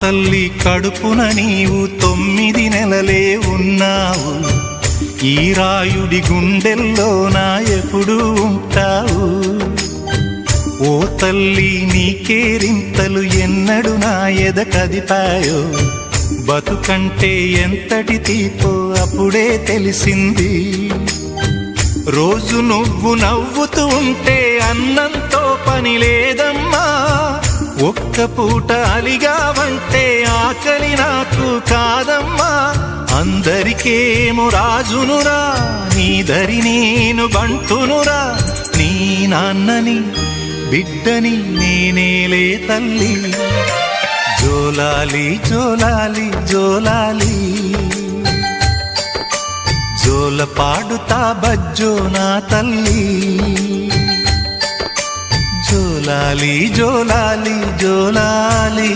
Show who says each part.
Speaker 1: తల్లి కడుపున నీవు 9 నెలలే ఉన్నావు. ఈ రాయుడి గుండెల్లోన ఎప్పుడు ఉంటావు. ఓ తల్లి నీ కేరింతలు ఎన్నడు నా ఎద కదిపాయో. బతుకంటే ఎంతటి తీపో అప్పుడే తెలిసింది. రోజు నువ్వు నవ్వుతూ ఉంటే అన్నంతో పని లేదమ్మా. ఒక్క పూట అలిగావంటే ఆకలి నాకు కాదమ్మా. అందరికేమో రాజునురా, నీ దరి నేను బంటునురా. నీ నాన్నని బిడ్డని నేనేలే తల్లి. జోలాలి జోలాలి జోలాలి, జోల పాడుతా బజ్జో నా తల్లి. జోలాలి జోలాలి జోలాలి.